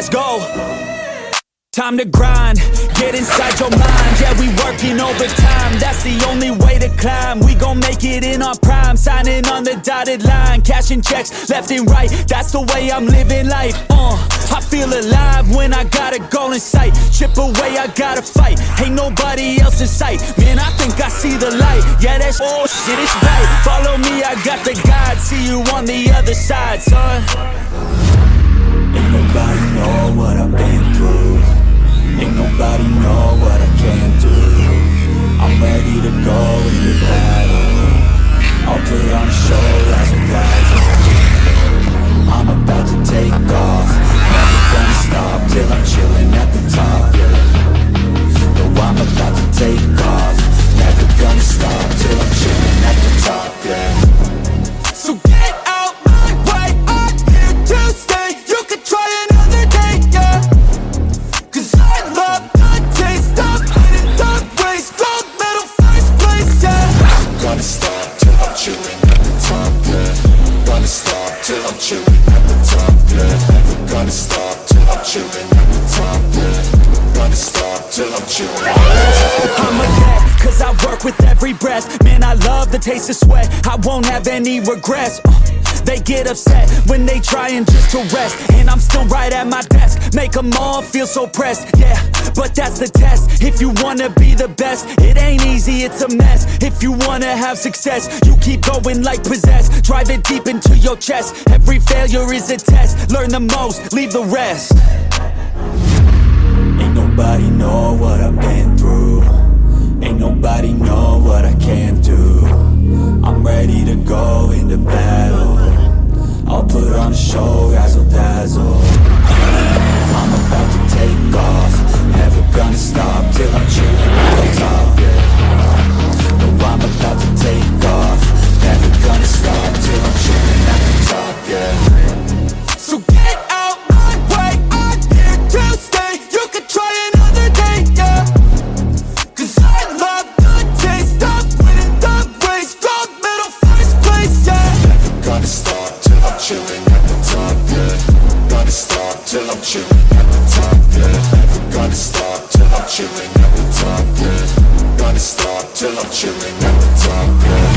let's go. Time to grind, get inside your mind. Yeah, we working overtime, that's the only way to climb. We gon' make it in our prime, signing on the dotted line. Cashing checks left and right, that's the way I'm living life. I feel alive when I got a goal in sight. Chip away, I gotta fight, ain't nobody else in sight. Man, I think I see the light, yeah, that shit is right. Follow me, I got the guide, see you on the other side, son. Ain't nobody know what I've been through. Ain't nobody know what I can do. I'm ready to go into battle. I'll put on a show as a dazzle. I'm about to take off, never gonna stop till I'm chilling at the top, yeah. No, I'm about to take off, never gonna stop till I'm chilling at the top, yeah. So get out my way, I'm here to stay. You can try another day, yeah. Cause I love the taste of winning the race. Gold medal, first place, yeah. Gonna stop till I'm chilling at the top, yeah. Gonna stop till I'm chilling at the top, yeah. Never gonna stop till I'm chilling at the top, yeah. Gonna stop till I'm chilling at the top, yeah. I'm a vet, cause I work with every breath. Man, I love the taste of sweat, I won't have any regrets. They get upset when they trying just to rest, and I'm still right at my desk, make them all feel so pressed. Yeah, but that's the test. If you wanna be the best, it ain't easy, it's a mess. If you wanna have success, you keep going like possessed. Drive it deep into your chest, every failure is a test. Learn the most, leave the rest. Ain't nobody know what I've been through. Ain't nobody know what I can do. I'm ready to go into battle. I'll put on a show, razzle dazzle. I'm about to take off, never gonna stop till I'm chilling at the top, yeah. No, I'm about to take off, never gonna stop till I'm chilling at the top, yeah. So get out my way, I'm here to stay. You can try another day, yeah. Cause I love the taste of winning the race. Gold medal, first place, yeah. Never gonna stop till I'm chilling at the top, yeah. Gonna stop till I'm chilling at the top, yeah. Never gonna stop till I'm chilling at the top, yeah. Gonna stop till I'm chilling at the top, yeah.